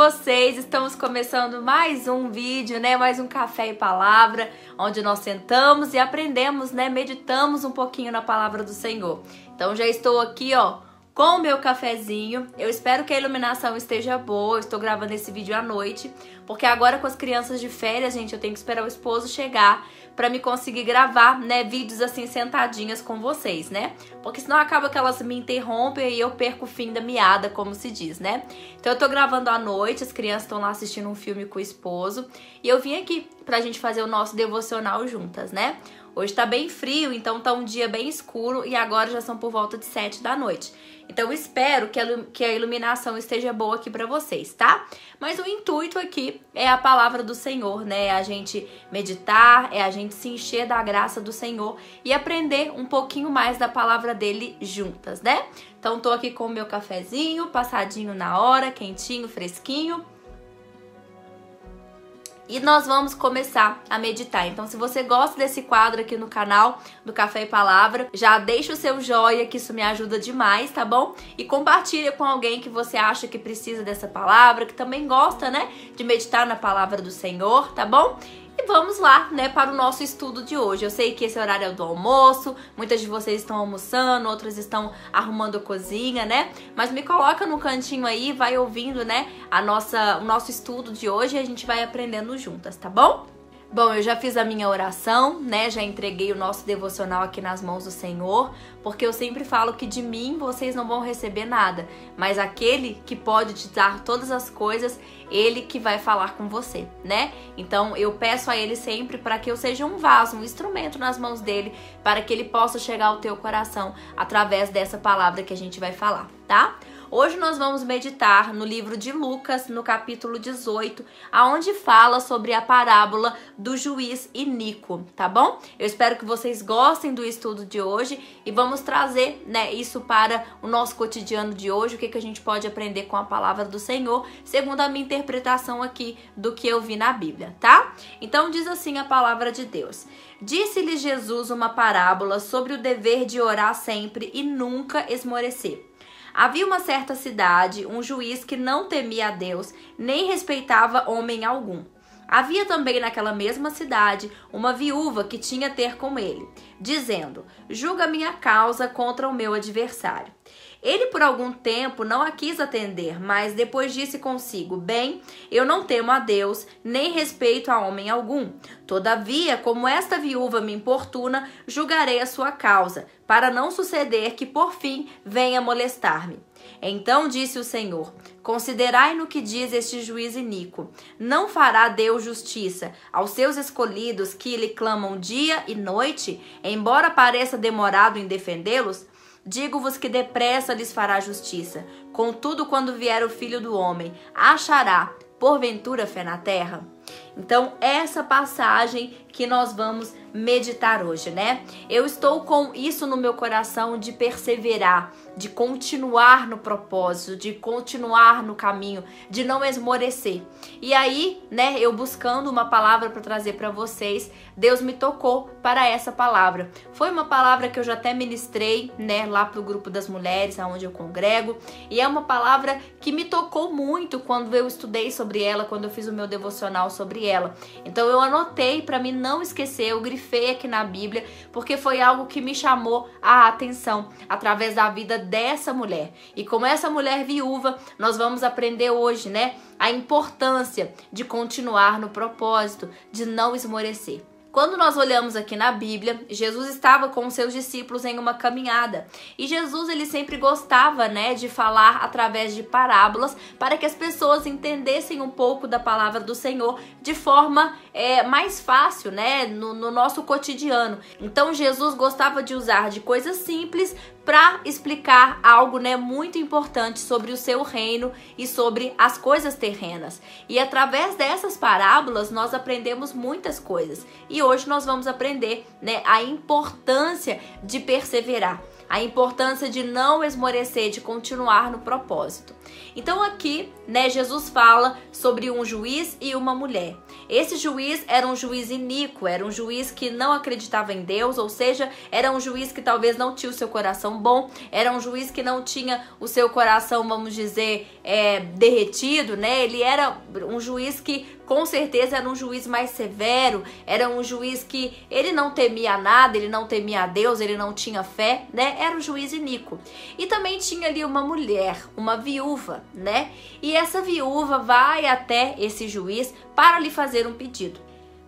vocês? Estamos começando mais um vídeo, né? Mais um Café e Palavra, onde nós sentamos e aprendemos, né? Meditamos um pouquinho na Palavra do Senhor. Então já estou aqui, ó, com o meu cafezinho. Eu espero que a iluminação esteja boa. Eu estou gravando esse vídeo à noite, porque agora com as crianças de férias, gente, eu tenho que esperar o esposo chegar pra me conseguir gravar, né, vídeos assim sentadinhas com vocês, né? Porque senão acaba que elas me interrompem e eu perco o fim da meada, como se diz, né? Então eu tô gravando à noite, as crianças estão lá assistindo um filme com o esposo e eu vim aqui pra gente fazer o nosso devocional juntas, né? Hoje tá bem frio, então tá um dia bem escuro e agora já são por volta de 7 da noite. Então eu espero que a iluminação esteja boa aqui pra vocês, tá? Mas o intuito aqui é a palavra do Senhor, né? É a gente meditar, é a gente se encher da graça do Senhor e aprender um pouquinho mais da palavra dele juntas, né? Então tô aqui com o meu cafezinho, passadinho na hora, quentinho, fresquinho. E nós vamos começar a meditar. Então, se você gosta desse quadro aqui no canal do Café e Palavra, já deixa o seu joinha, que isso me ajuda demais, tá bom? E compartilha com alguém que você acha que precisa dessa palavra, que também gosta, né, de meditar na palavra do Senhor, tá bom? E vamos lá, né, para o nosso estudo de hoje. Eu sei que esse horário é do almoço, muitas de vocês estão almoçando, outras estão arrumando a cozinha, né? Mas me coloca no cantinho aí, vai ouvindo, né, o nosso estudo de hoje e a gente vai aprendendo juntas, tá bom? Bom, eu já fiz a minha oração, né, já entreguei o nosso devocional aqui nas mãos do Senhor, porque eu sempre falo que de mim vocês não vão receber nada, mas aquele que pode te dar todas as coisas, ele que vai falar com você, né? Então eu peço a ele sempre para que eu seja um vaso, um instrumento nas mãos dele, para que ele possa chegar ao teu coração através dessa palavra que a gente vai falar, tá? Hoje nós vamos meditar no livro de Lucas, no capítulo 18, aonde fala sobre a parábola do juiz iníquo, tá bom? Eu espero que vocês gostem do estudo de hoje e vamos trazer, né, isso para o nosso cotidiano de hoje, o que a gente pode aprender com a palavra do Senhor, segundo a minha interpretação aqui do que eu vi na Bíblia, tá? Então diz assim a palavra de Deus: Disse-lhe Jesus uma parábola sobre o dever de orar sempre e nunca esmorecer. Havia uma certa cidade, um juiz que não temia a Deus, nem respeitava homem algum. Havia também naquela mesma cidade uma viúva que tinha ter com ele, dizendo: julga minha causa contra o meu adversário. Ele por algum tempo não a quis atender, mas depois disse consigo: bem, eu não temo a Deus, nem respeito a homem algum. Todavia, como esta viúva me importuna, julgarei a sua causa, para não suceder que por fim venha molestar-me. Então disse o Senhor: considerai no que diz este juiz iníquo. Não fará Deus justiça aos seus escolhidos que lhe clamam dia e noite, embora pareça demorado em defendê-los? Digo-vos que depressa lhes fará justiça. Contudo, quando vier o Filho do Homem, achará, porventura, fé na terra? Então, essa passagem que nós vamos meditar hoje, né? Eu estou com isso no meu coração de perseverar, de continuar no propósito, de continuar no caminho, de não esmorecer. E aí, né, eu buscando uma palavra para trazer para vocês, Deus me tocou para essa palavra. Foi uma palavra que eu já até ministrei, né, lá pro grupo das mulheres, aonde eu congrego, e é uma palavra que me tocou muito quando eu estudei sobre ela, quando eu fiz o meu devocional sobre ela. Então eu anotei para mim não esquecer, eu grifei aqui na Bíblia, porque foi algo que me chamou a atenção através da vida dessa mulher. E como essa mulher viúva, nós vamos aprender hoje, né, a importância de continuar no propósito, de não esmorecer. Quando nós olhamos aqui na Bíblia, Jesus estava com os seus discípulos em uma caminhada. E Jesus, ele sempre gostava, né, de falar através de parábolas para que as pessoas entendessem um pouco da palavra do Senhor de forma mais fácil, né, no nosso cotidiano. Então, Jesus gostava de usar de coisas simples para explicar algo, né, muito importante sobre o seu reino e sobre as coisas terrenas. E através dessas parábolas nós aprendemos muitas coisas. E hoje nós vamos aprender, né, a importância de perseverar, a importância de não esmorecer, de continuar no propósito. Então aqui, né, Jesus fala sobre um juiz e uma mulher. Esse juiz era um juiz iníquo, era um juiz que não acreditava em Deus, ou seja, era um juiz que talvez não tinha o seu coração bom, era um juiz que não tinha o seu coração, vamos dizer, derretido, né? Ele era um juiz que com certeza era um juiz mais severo, era um juiz que ele não temia nada, ele não temia a Deus, ele não tinha fé, né? Era um juiz iníquo. E também tinha ali uma mulher, uma viúva, né? E essa viúva vai até esse juiz para lhe fazer um pedido.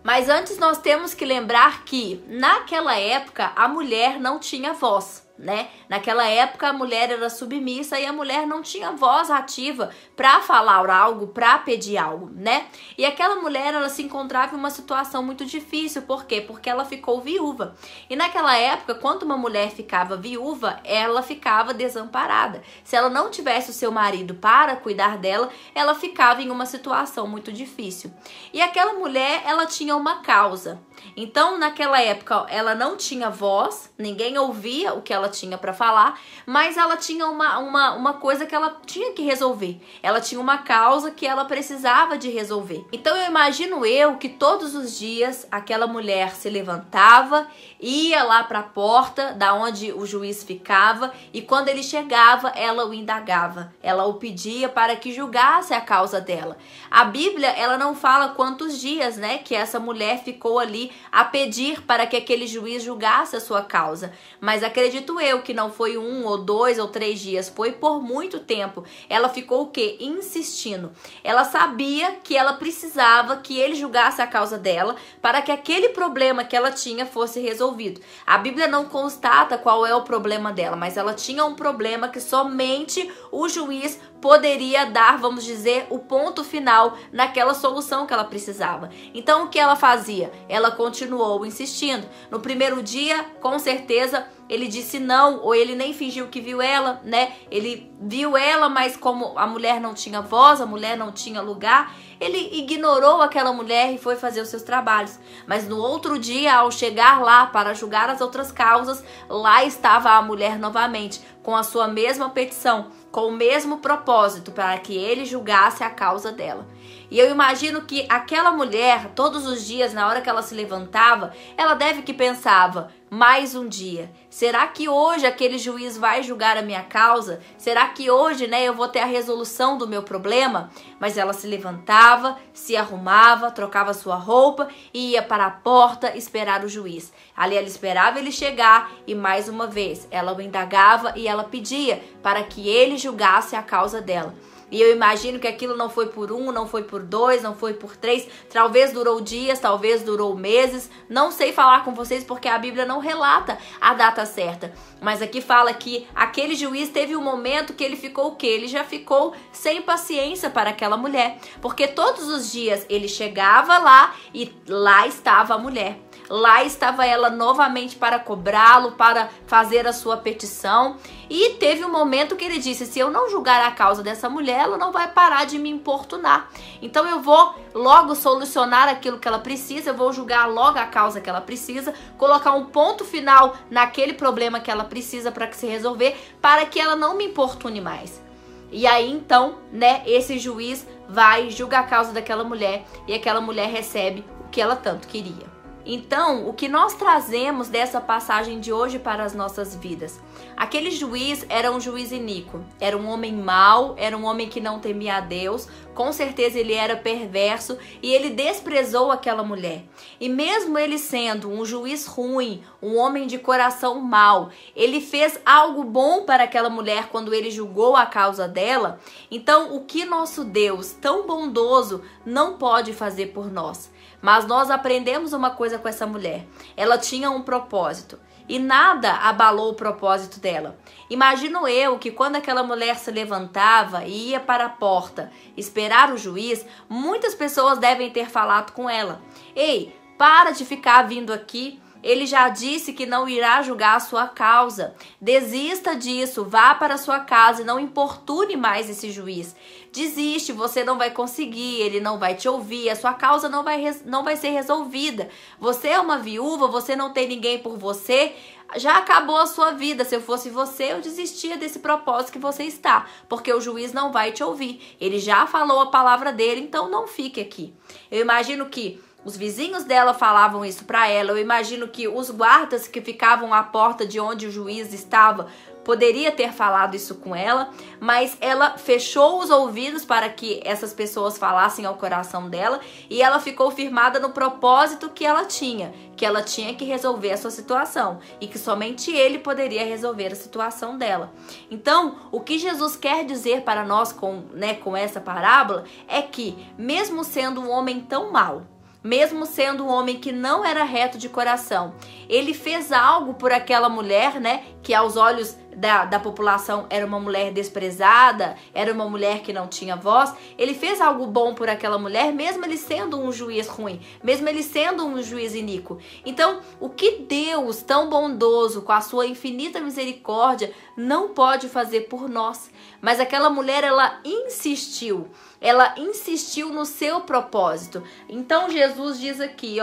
Mas antes nós temos que lembrar que naquela época a mulher não tinha voz, né? Naquela época a mulher era submissa e a mulher não tinha voz ativa para falar algo, para pedir algo, né? E aquela mulher, ela se encontrava em uma situação muito difícil. Por quê? Porque ela ficou viúva. E naquela época, quando uma mulher ficava viúva, ela ficava desamparada. Se ela não tivesse o seu marido para cuidar dela, ela ficava em uma situação muito difícil. E aquela mulher, ela tinha uma causa. Então, naquela época, ela não tinha voz, ninguém ouvia o que ela tinha para falar, mas ela tinha uma coisa que ela tinha que resolver. Ela tinha uma causa que ela precisava de resolver. Então, eu imagino que todos os dias aquela mulher se levantava, ia lá para a porta da onde o juiz ficava e quando ele chegava, ela o indagava. Ela o pedia para que julgasse a causa dela. A Bíblia, ela não fala quantos dias, né, que essa mulher ficou ali a pedir para que aquele juiz julgasse a sua causa. Mas acredito eu que não foi 1 ou 2 ou 3 dias, foi por muito tempo. Ela ficou o quê? Insistindo. Ela sabia que ela precisava que ele julgasse a causa dela para que aquele problema que ela tinha fosse resolvido. A Bíblia não constata qual é o problema dela, mas ela tinha um problema que somente o juiz poderia dar, vamos dizer, o ponto final naquela solução que ela precisava. Então, o que ela fazia? Ela continuou insistindo. No primeiro dia, com certeza, ele disse não, ou ele nem fingiu que viu ela, né? Ele viu ela, mas como a mulher não tinha voz, a mulher não tinha lugar, ele ignorou aquela mulher e foi fazer os seus trabalhos. Mas no outro dia, ao chegar lá para julgar as outras causas, lá estava a mulher novamente, com a sua mesma petição, com o mesmo propósito, para que ele julgasse a causa dela. E eu imagino que aquela mulher, todos os dias, na hora que ela se levantava, ela deve que pensava, mais um dia. Será que hoje aquele juiz vai julgar a minha causa? Será que hoje, né, eu vou ter a resolução do meu problema? Mas ela se levantava, se arrumava, trocava sua roupa e ia para a porta esperar o juiz. Ali ela esperava ele chegar e mais uma vez ela o indagava e ela pedia para que ele julgasse a causa dela. E eu imagino que aquilo não foi por 1, não foi por 2, não foi por 3, talvez durou dias, talvez durou meses, não sei falar com vocês porque a Bíblia não relata a data certa. Mas aqui fala que aquele juiz teve um momento que ele ficou o quê? Ele já ficou sem paciência para aquela mulher, porque todos os dias ele chegava lá e lá estava a mulher. Lá estava ela novamente para cobrá-lo, para fazer a sua petição. E teve um momento que ele disse, se eu não julgar a causa dessa mulher, ela não vai parar de me importunar. Então eu vou logo solucionar aquilo que ela precisa, eu vou julgar logo a causa que ela precisa, colocar um ponto final naquele problema que ela precisa para que se resolver, para que ela não me importune mais. E aí então, né, esse juiz vai julgar a causa daquela mulher e aquela mulher recebe o que ela tanto queria. Então, o que nós trazemos dessa passagem de hoje para as nossas vidas? Aquele juiz era um juiz iníquo, era um homem mau, era um homem que não temia a Deus, com certeza ele era perverso e ele desprezou aquela mulher. E mesmo ele sendo um juiz ruim, um homem de coração mau, ele fez algo bom para aquela mulher quando ele julgou a causa dela. Então, o que nosso Deus, tão bondoso, não pode fazer por nós? Mas nós aprendemos uma coisa com essa mulher. Ela tinha um propósito e nada abalou o propósito dela. Imagino eu que quando aquela mulher se levantava e ia para a porta esperar o juiz, muitas pessoas devem ter falado com ela. Ei, para de ficar vindo aqui. Ele já disse que não irá julgar a sua causa. Desista disso, vá para a sua casa e não importune mais esse juiz. Desiste, você não vai conseguir, ele não vai te ouvir, a sua causa não vai ser resolvida. Você é uma viúva, você não tem ninguém por você, já acabou a sua vida. Se eu fosse você, eu desistia desse propósito que você está, porque o juiz não vai te ouvir. Ele já falou a palavra dele, então não fique aqui. Eu imagino que os vizinhos dela falavam isso para ela. Eu imagino que os guardas que ficavam à porta de onde o juiz estava poderia ter falado isso com ela, mas ela fechou os ouvidos para que essas pessoas falassem ao coração dela e ela ficou firmada no propósito que ela tinha que resolver a sua situação e que somente ele poderia resolver a situação dela. Então, o que Jesus quer dizer para nós com essa parábola é que, mesmo sendo um homem tão mau, mesmo sendo um homem que não era reto de coração, ele fez algo por aquela mulher, que aos olhos da população era uma mulher desprezada, era uma mulher que não tinha voz. Ele fez algo bom por aquela mulher, mesmo ele sendo um juiz ruim, mesmo ele sendo um juiz iníquo. Então, o que Deus, tão bondoso, com a sua infinita misericórdia, não pode fazer por nós? Mas aquela mulher, ela insistiu no seu propósito. Então, Jesus diz aqui,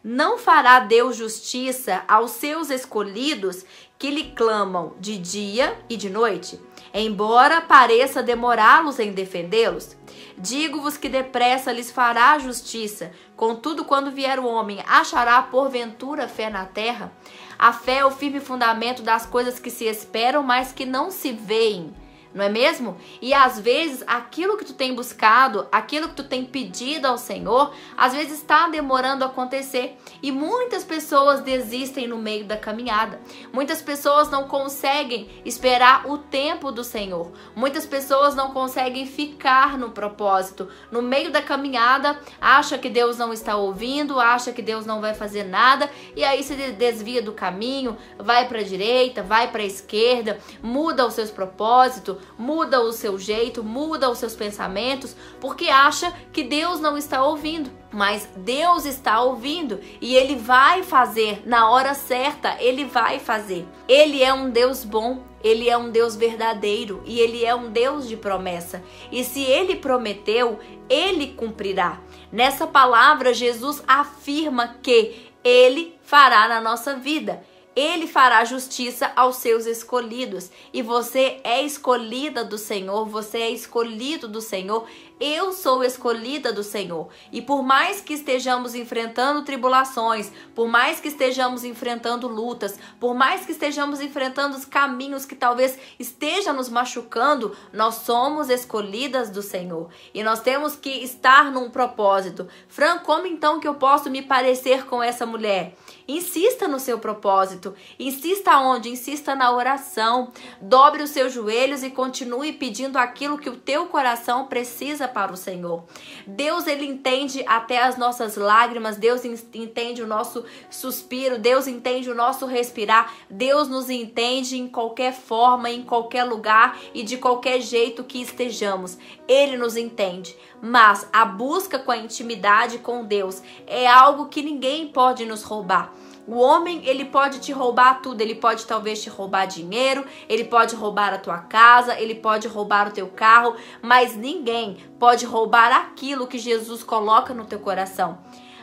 não fará Deus justiça aos seus escolhidos que lhe clamam de dia e de noite, embora pareça demorá-los em defendê-los? Digo-vos que depressa lhes fará justiça. Contudo, quando vier o homem, achará porventura fé na terra? A fé é o firme fundamento das coisas que se esperam, mas que não se veem. Não é mesmo? E às vezes aquilo que tu tem buscado, aquilo que tu tem pedido ao Senhor, às vezes está demorando a acontecer. E muitas pessoas desistem no meio da caminhada. Muitas pessoas não conseguem esperar o tempo do Senhor. Muitas pessoas não conseguem ficar no propósito. No meio da caminhada, acha que Deus não está ouvindo, acha que Deus não vai fazer nada, e aí se desvia do caminho, vai para a direita, vai para a esquerda, muda os seus propósitos, muda o seu jeito, muda os seus pensamentos, porque acha que Deus não está ouvindo. Mas Deus está ouvindo e Ele vai fazer na hora certa, Ele vai fazer. Ele é um Deus bom, Ele é um Deus verdadeiro e Ele é um Deus de promessa. E se Ele prometeu, Ele cumprirá. Nessa palavra, Jesus afirma que Ele fará na nossa vida. Ele fará justiça aos seus escolhidos. E você é escolhida do Senhor, você é escolhido do Senhor. Eu sou escolhida do Senhor. E por mais que estejamos enfrentando tribulações, por mais que estejamos enfrentando lutas, por mais que estejamos enfrentando os caminhos que talvez estejam nos machucando, nós somos escolhidas do Senhor. E nós temos que estar num propósito. Fran, como então que eu posso me parecer com essa mulher? Insista no seu propósito. Insista onde? Insista na oração. Dobre os seus joelhos e continue pedindo aquilo que o teu coração precisa para o Senhor. Deus, Ele entende até as nossas lágrimas. Deus entende o nosso suspiro. Deus entende o nosso respirar. Deus nos entende em qualquer forma, em qualquer lugar e de qualquer jeito que estejamos. Ele nos entende. Mas a busca com a intimidade com Deus é algo que ninguém pode nos roubar. O homem, ele pode te roubar tudo, ele pode talvez te roubar dinheiro, ele pode roubar a tua casa, ele pode roubar o teu carro, mas ninguém pode roubar aquilo que Jesus coloca no teu coração.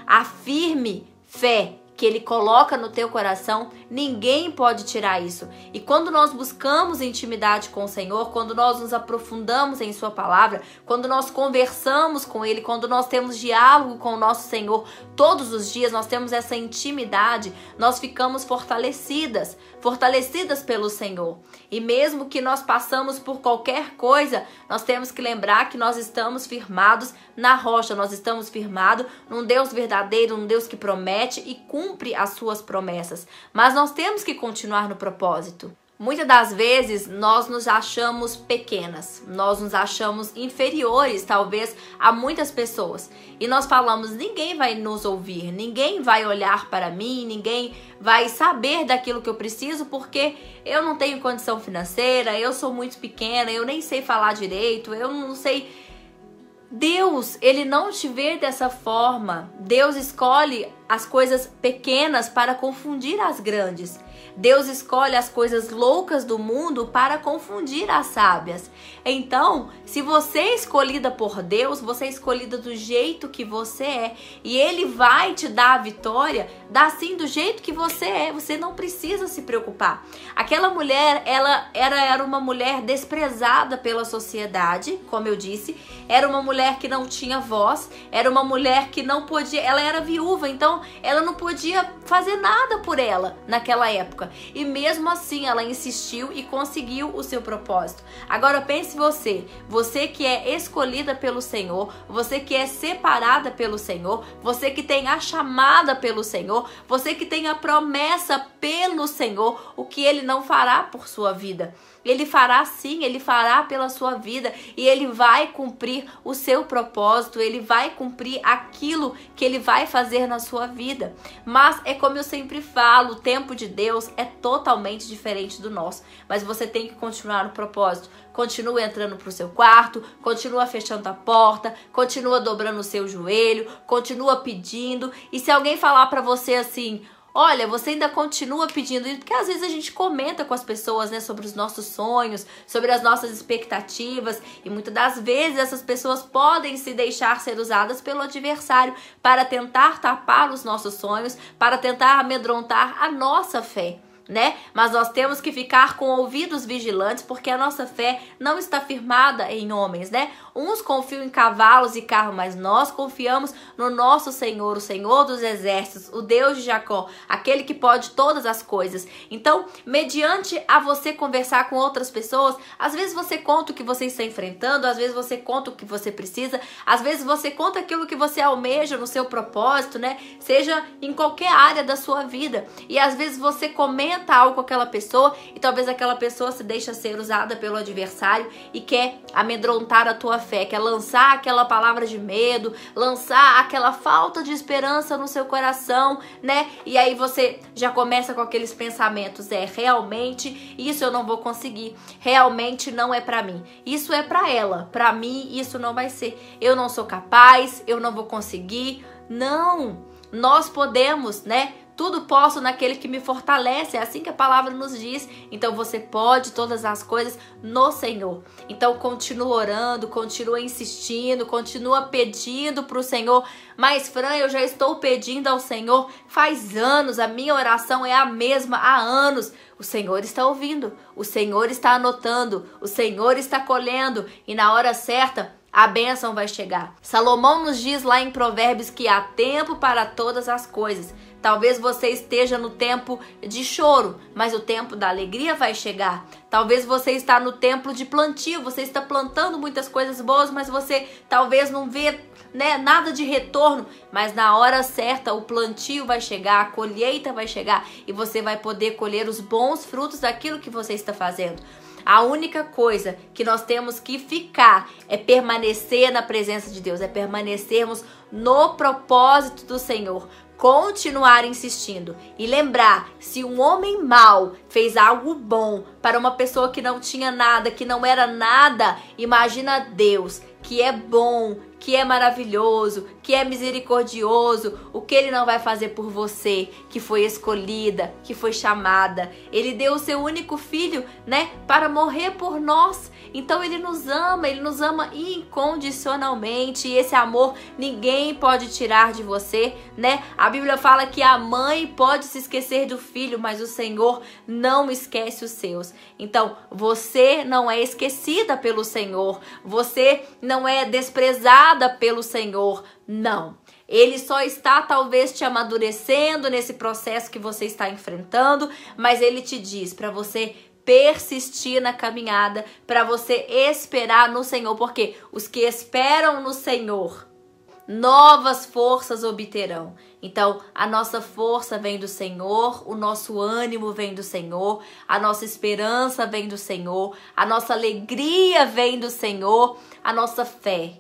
A firme fé que Ele coloca no teu coração, ninguém pode tirar isso. E quando nós buscamos intimidade com o Senhor, quando nós nos aprofundamos em Sua palavra, quando nós conversamos com Ele, quando nós temos diálogo com o nosso Senhor, todos os dias nós temos essa intimidade, nós ficamos fortalecidas pelo Senhor. E mesmo que nós passamos por qualquer coisa, nós temos que lembrar que nós estamos firmados na rocha, nós estamos firmados num Deus verdadeiro, num Deus que promete e cumpre as suas promessas. Mas nós temos que continuar no propósito. Muitas das vezes nós nos achamos pequenas, nós nos achamos inferiores, talvez, a muitas pessoas. E nós falamos, ninguém vai nos ouvir, ninguém vai olhar para mim, ninguém vai saber daquilo que eu preciso, porque eu não tenho condição financeira, eu sou muito pequena, eu nem sei falar direito, eu não sei. Deus, Ele não te vê dessa forma. Deus escolhe as coisas pequenas para confundir as grandes. Deus escolhe as coisas loucas do mundo para confundir as sábias. Então, se você é escolhida por Deus, você é escolhida do jeito que você é. E Ele vai te dar a vitória, dá sim do jeito que você é. Você não precisa se preocupar. Aquela mulher, ela era uma mulher desprezada pela sociedade, como eu disse. Era uma mulher que não tinha voz. Era uma mulher que não podia... Ela era viúva, então ela não podia fazer nada por ela naquela época. E mesmo assim ela insistiu e conseguiu o seu propósito. Agora pense você que é escolhida pelo Senhor, você que é separada pelo Senhor, você que tem a chamada pelo Senhor, você que tem a promessa pelo Senhor, o que Ele não fará por sua vida? Ele fará sim, Ele fará pela sua vida e Ele vai cumprir o seu propósito, Ele vai cumprir aquilo que Ele vai fazer na sua vida. Mas é como eu sempre falo, o tempo de Deus é totalmente diferente do nosso. Mas você tem que continuar no propósito. Continua entrando para o seu quarto, continua fechando a porta, continua dobrando o seu joelho, continua pedindo. E se alguém falar para você assim... Olha, você ainda continua pedindo isso, porque às vezes a gente comenta com as pessoas, né, sobre os nossos sonhos, sobre as nossas expectativas, e muitas das vezes essas pessoas podem se deixar ser usadas pelo adversário para tentar tapar os nossos sonhos, para tentar amedrontar a nossa fé, né? Mas nós temos que ficar com ouvidos vigilantes, porque a nossa fé não está firmada em homens, né? Uns confiam em cavalos e carros, mas nós confiamos no nosso Senhor, o Senhor dos exércitos, o Deus de Jacó, aquele que pode todas as coisas. Então, mediante a você conversar com outras pessoas, às vezes você conta o que você está enfrentando, às vezes você conta o que você precisa, às vezes você conta aquilo que você almeja no seu propósito, né? Seja em qualquer área da sua vida. E às vezes você comenta algo com aquela pessoa e talvez aquela pessoa se deixa ser usada pelo adversário e quer amedrontar a tua fé, quer lançar aquela palavra de medo, lançar aquela falta de esperança no seu coração, né? E aí você já começa com aqueles pensamentos, realmente isso eu não vou conseguir, realmente não é pra mim, isso é pra ela, pra mim isso não vai ser, eu não sou capaz, eu não vou conseguir. Não, nós podemos, né? Tudo posso naquele que me fortalece, é assim que a palavra nos diz. Então você pode todas as coisas no Senhor. Então continua orando, continua insistindo, continua pedindo para o Senhor. Mas Fran, eu já estou pedindo ao Senhor faz anos, a minha oração é a mesma há anos. O Senhor está ouvindo, o Senhor está anotando, o Senhor está colhendo e na hora certa a bênção vai chegar. Salomão nos diz lá em Provérbios que há tempo para todas as coisas. Talvez você esteja no tempo de choro, mas o tempo da alegria vai chegar. Talvez você está no tempo de plantio, você está plantando muitas coisas boas, mas você talvez não vê, né, nada de retorno. Mas na hora certa o plantio vai chegar, a colheita vai chegar e você vai poder colher os bons frutos daquilo que você está fazendo. A única coisa que nós temos que ficar é permanecer na presença de Deus, é permanecermos no propósito do Senhor. Continuar insistindo e lembrar, se um homem mau fez algo bom para uma pessoa que não tinha nada, que não era nada, imagina Deus, que é bom, que é maravilhoso, que é misericordioso, o que Ele não vai fazer por você, que foi escolhida, que foi chamada. Ele deu o seu único filho, né, para morrer por nós. Então Ele nos ama incondicionalmente, e esse amor ninguém pode tirar de você, né? A Bíblia fala que a mãe pode se esquecer do filho, mas o Senhor não esquece os seus. Então, você não é esquecida pelo Senhor, você não é desprezada pelo Senhor, não. Ele só está talvez te amadurecendo nesse processo que você está enfrentando, mas Ele te diz para você persistir na caminhada, para você esperar no Senhor, porque os que esperam no Senhor, novas forças obterão. Então, a nossa força vem do Senhor, o nosso ânimo vem do Senhor, a nossa esperança vem do Senhor, a nossa alegria vem do Senhor, a nossa fé,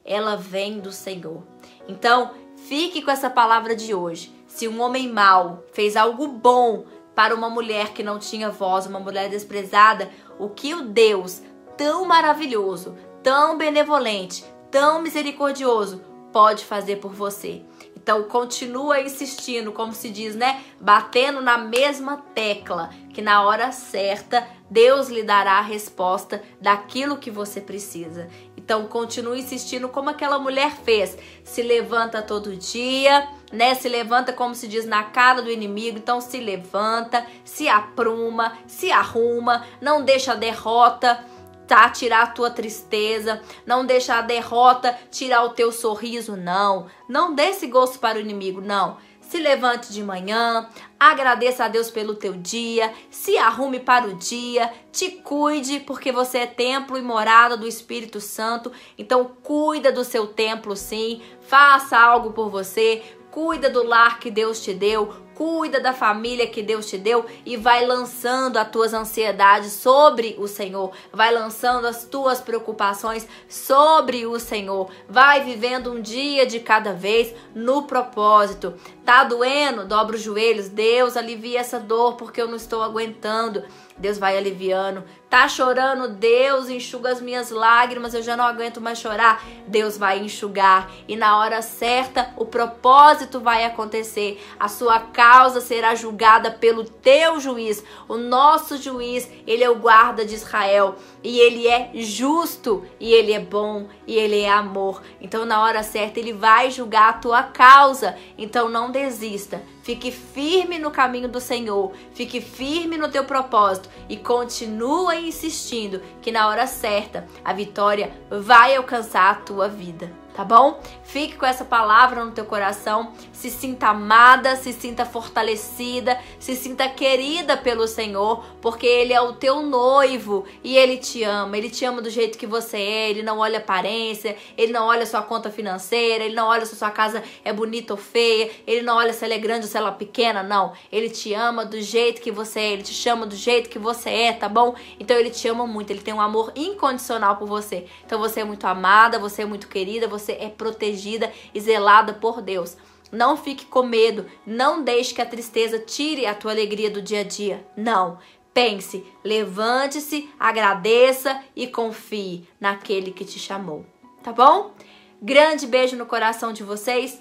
ela vem do Senhor. Então, fique com essa palavra de hoje. Se um homem mau fez algo bom para uma mulher que não tinha voz, uma mulher desprezada, o que o Deus tão maravilhoso, tão benevolente, tão misericordioso pode fazer por você. Então continua insistindo, como se diz, né? Batendo na mesma tecla, que na hora certa Deus lhe dará a resposta daquilo que você precisa. Então continue insistindo como aquela mulher fez. Se levanta todo dia, né? Se levanta, como se diz, na cara do inimigo. Então se levanta, se apruma, se arruma, não deixa a derrota tirar a tua tristeza, não deixa a derrota tirar o teu sorriso, não dê esse gosto para o inimigo, não. Se levante de manhã, agradeça a Deus pelo teu dia, se arrume para o dia, te cuide, porque você é templo e morada do Espírito Santo, então cuida do seu templo sim, faça algo por você, cuida do lar que Deus te deu, cuida da família que Deus te deu e vai lançando as tuas ansiedades sobre o Senhor, vai lançando as tuas preocupações sobre o Senhor, vai vivendo um dia de cada vez no propósito. Tá doendo? Dobra os joelhos, Deus alivia essa dor porque eu não estou aguentando. Deus vai aliviando. Tá chorando? Deus enxuga as minhas lágrimas, eu já não aguento mais chorar. Deus vai enxugar e na hora certa o propósito vai acontecer. A sua causa será julgada pelo teu juiz. O nosso juiz, ele é o guarda de Israel e ele é justo e ele é bom e ele é amor. Então na hora certa ele vai julgar a tua causa. Então não desista. Fique firme no caminho do Senhor, fique firme no teu propósito e continua insistindo que na hora certa a vitória vai alcançar a tua vida, tá bom? Fique com essa palavra no teu coração, se sinta amada, se sinta fortalecida, se sinta querida pelo Senhor, porque Ele é o teu noivo e Ele te ama do jeito que você é, Ele não olha aparência, Ele não olha sua conta financeira, Ele não olha se sua casa é bonita ou feia, Ele não olha se ela é grande ou se ela é pequena, não. Ele te ama do jeito que você é, Ele te chama do jeito que você é, tá bom? Então Ele te ama muito, Ele tem um amor incondicional por você. Então você é muito amada, você é muito querida, você é protegida e zelada por Deus. Não fique com medo, não deixe que a tristeza tire a tua alegria do dia a dia. Não. Pense, levante-se, agradeça e confie naquele que te chamou. Tá bom? Grande beijo no coração de vocês.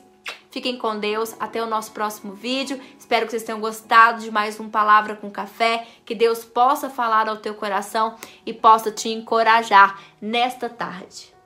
Fiquem com Deus. Até o nosso próximo vídeo. Espero que vocês tenham gostado de mais um Palavra com Café. Que Deus possa falar ao teu coração e possa te encorajar nesta tarde.